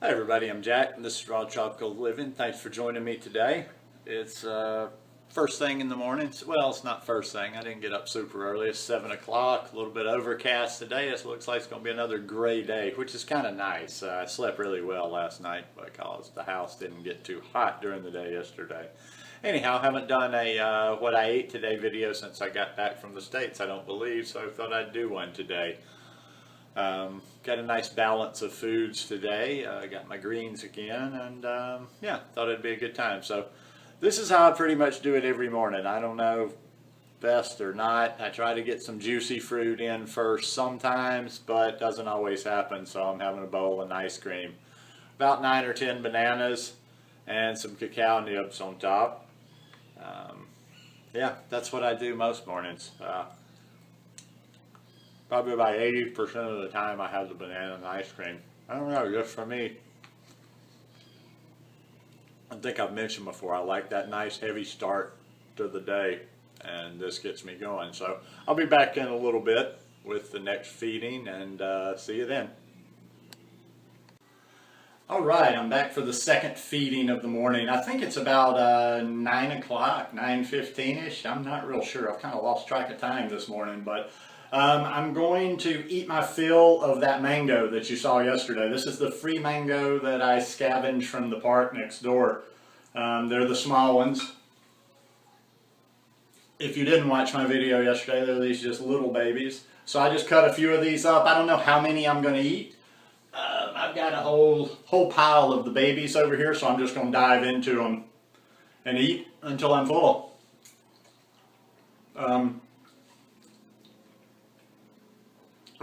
Hi everybody, I'm Jack and this is Raw Tropical Living. Thanks for joining me today. It's first thing in the morning. Well, it's not first thing. I didn't get up super early. It's 7 o'clock, a little bit overcast today. It looks like it's going to be another gray day, which is kind of nice. I slept really well last night because the house didn't get too hot during the day yesterday. Anyhow, I haven't done a what I ate today video since I got back from the States, I don't believe, so I thought I'd do one today. Got a nice balance of foods today. Got my greens again, and yeah, thought it'd be a good time. So this is how I pretty much do it every morning. I don't know best or not. I try to get some juicy fruit in first sometimes, but it doesn't always happen. So I'm having a bowl of ice cream, about 9 or 10 bananas, and some cacao nibs on top. Yeah, that's what I do most mornings. Probably about 80% of the time I have the banana and ice cream. I don't know, just for me. I think I've mentioned before, I like that nice heavy start to the day, and this gets me going. So I'll be back in a little bit with the next feeding, and see you then. All right, I'm back for the second feeding of the morning. I think it's about 9 o'clock, 9:15ish. I'm not real sure. I've kind of lost track of time this morning, but I'm going to eat my fill of that mango that you saw yesterday. This is the free mango that I scavenged from the park next door. They're the small ones. If you didn't watch my video yesterday, they're these just little babies. So I just cut a few of these up. I don't know how many I'm going to eat. I've got a whole pile of the babies over here, so I'm just going to dive into them and eat until I'm full. The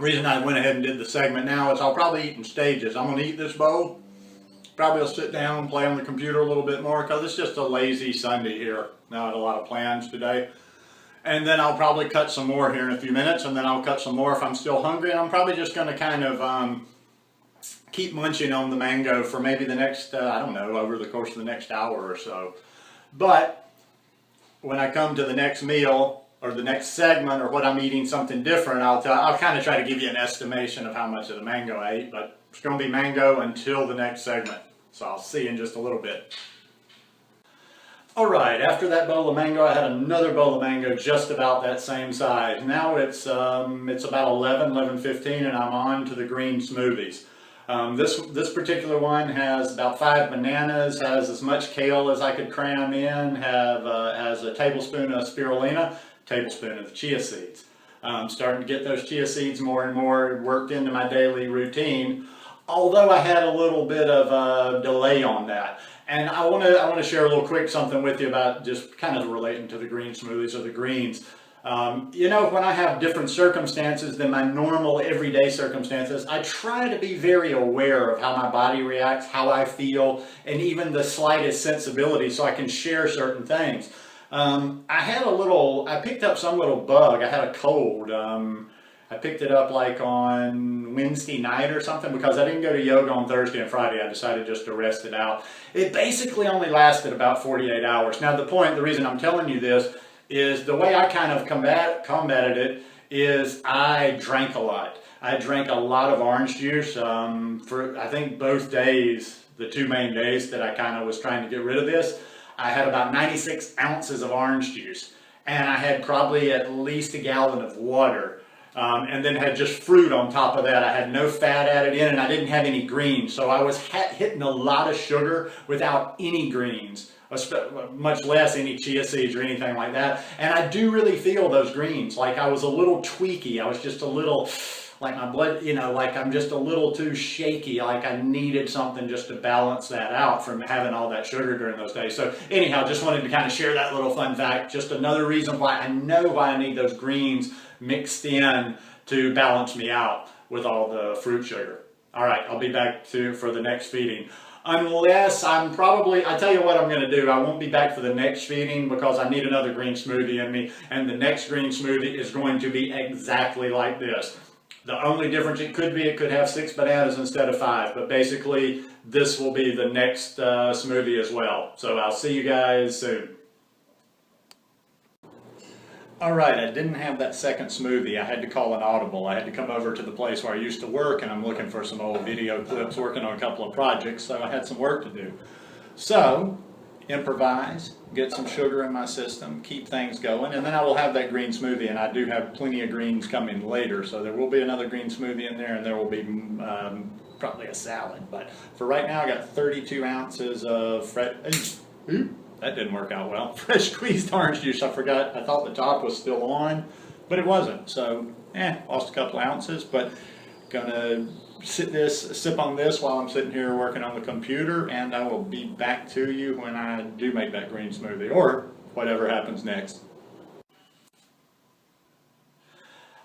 reason I went ahead and did the segment now is I'll probably eat in stages. I'm going to eat this bowl. Probably I'll sit down and play on the computer a little bit more because it's just a lazy Sunday here. Not a lot of plans today. And then I'll probably cut some more here in a few minutes, and then I'll cut some more if I'm still hungry. And I'm probably just going to kind of keep munching on the mango for maybe the next, I don't know, over the course of the next hour or so. But when I come to the next meal, or the next segment, or what I'm eating something different, I'll kind of try to give you an estimation of how much of the mango I ate, but it's going to be mango until the next segment. So I'll see you in just a little bit. Alright, after that bowl of mango, I had another bowl of mango just about that same size. Now it's about 11:15, and I'm on to the green smoothies. This particular one has about 5 bananas, has as much kale as I could cram in, has a tablespoon of spirulina, tablespoon of the chia seeds. I'm starting to get those chia seeds more and more worked into my daily routine, although I had a little bit of a delay on that. And I want to share a little quick something with you about just kind of relating to the green smoothies or the greens. You know, when I have different circumstances than my normal everyday circumstances, I try to be very aware of how my body reacts, how I feel, and even the slightest sensibility so I can share certain things. I picked up some little bug. I had a cold. I picked it up like on Wednesday night or something because I didn't go to yoga on Thursday and Friday. I decided just to rest it out. It basically only lasted about 48 hours. Now the reason I'm telling you this is the way I kind of combated it is I drank a lot. I drank a lot of orange juice for I think both days, the 2 main days that I kind of was trying to get rid of this. I had about 96 ounces of orange juice, and I had probably at least a gallon of water, and then had just fruit on top of that. I had no fat added in, and I didn't have any greens, so I was hitting a lot of sugar without any greens, much less any chia seeds or anything like that. And I do really feel those greens. Like I was a little tweaky. I was just a little, like my blood, you know, like I'm just a little too shaky. Like I needed something just to balance that out from having all that sugar during those days. So anyhow, just wanted to kind of share that little fun fact. Just another reason why I know why I need those greens mixed in to balance me out with all the fruit sugar. All right, I'll be back for the next feeding. Unless I tell you what I'm going to do. I won't be back for the next feeding because I need another green smoothie in me. And the next green smoothie is going to be exactly like this. The only difference it could have 6 bananas instead of 5. But basically, this will be the next smoothie as well. So I'll see you guys soon. All right, I didn't have that second smoothie. I had to call an audible. I had to come over to the place where I used to work, and I'm looking for some old video clips, working on a couple of projects, so I had some work to do. So, improvise, get some sugar in my system, keep things going, and then I will have that green smoothie, and I do have plenty of greens coming later, so there will be another green smoothie in there, and there will be probably a salad. But for right now, I got 32 ounces of that didn't work out well. Fresh squeezed orange juice. I forgot. I thought the top was still on, but it wasn't. So, lost a couple ounces. But gonna sip on this while I'm sitting here working on the computer, and I will be back to you when I do make that green smoothie or whatever happens next.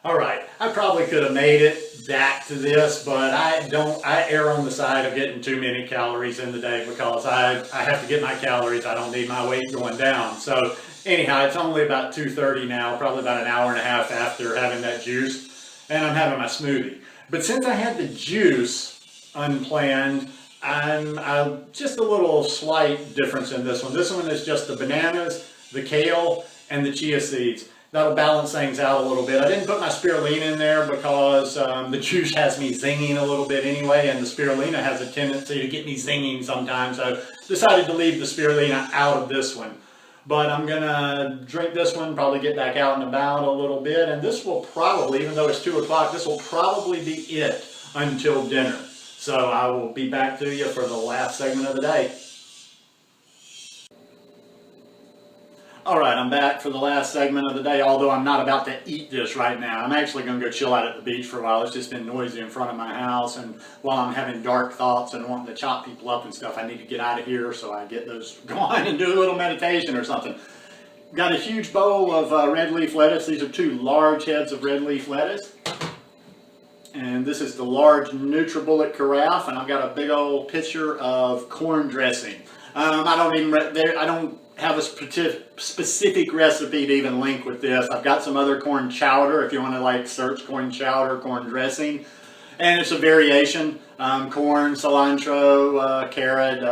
All right, I probably could have made it back to this, but I err on the side of getting too many calories in the day because I have to get my calories. I don't need my weight going down. So anyhow, it's only about 2:30 now, probably about an hour and a half after having that juice, and I'm having my smoothie. But since I had the juice unplanned, I'm just a little slight difference in this one. This one is just the bananas, the kale, and the chia seeds. That'll balance things out a little bit. I didn't put my spirulina in there because the juice has me zinging a little bit anyway, and the spirulina has a tendency to get me zinging sometimes. So decided to leave the spirulina out of this one. But I'm gonna drink this one, probably get back out and about a little bit, and this will probably, even though it's 2 o'clock, this will probably be it until dinner. So I will be back to you for the last segment of the day. All right, I'm back for the last segment of the day, although I'm not about to eat this right now. I'm actually going to go chill out at the beach for a while. It's just been noisy in front of my house, and while I'm having dark thoughts and wanting to chop people up and stuff, I need to get out of here so I get those going and do a little meditation or something. Got a huge bowl of red leaf lettuce. These are 2 large heads of red leaf lettuce. And this is the large NutriBullet carafe, and I've got a big old pitcher of corn dressing. I don't have a specific recipe to even link with this. I've got some other corn chowder if you want to like search corn chowder, corn dressing, and it's a variation, corn, cilantro, carrot,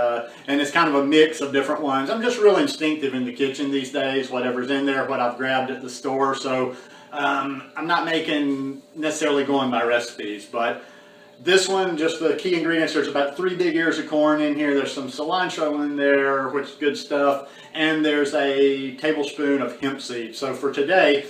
and it's kind of a mix of different ones. I'm just real instinctive in the kitchen these days, whatever's in there, what I've grabbed at the store, so I'm not necessarily going by recipes, but this one, just the key ingredients, there's about 3 big ears of corn in here. There's some cilantro in there, which is good stuff. And there's a tablespoon of hemp seeds. So for today,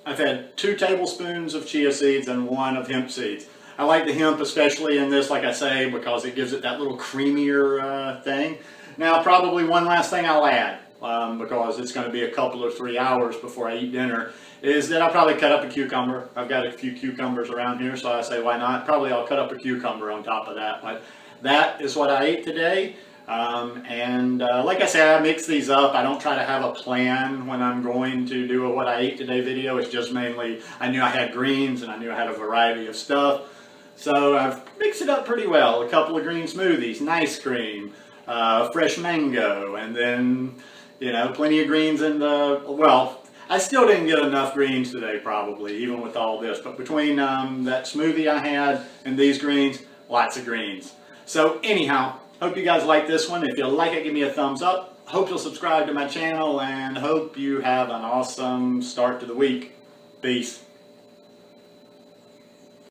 I've had 2 tablespoons of chia seeds and 1 of hemp seeds. I like the hemp especially in this, like I say, because it gives it that little creamier thing. Now, probably one last thing I'll add, because it's going to be a couple or 3 hours before I eat dinner, is that I'll probably cut up a cucumber. I've got a few cucumbers around here, so I say, why not? Probably I'll cut up a cucumber on top of that. But that is what I ate today. Like I say, I mix these up. I don't try to have a plan when I'm going to do a what I ate today video. It's just mainly, I knew I had greens and I knew I had a variety of stuff. So I've mixed it up pretty well. A couple of green smoothies, nice cream, fresh mango, and then, you know, plenty of greens in the, well, I still didn't get enough greens today probably, even with all this. But between that smoothie I had and these greens, lots of greens. So anyhow, hope you guys like this one. If you like it, give me a thumbs up. Hope you'll subscribe to my channel and hope you have an awesome start to the week. Peace.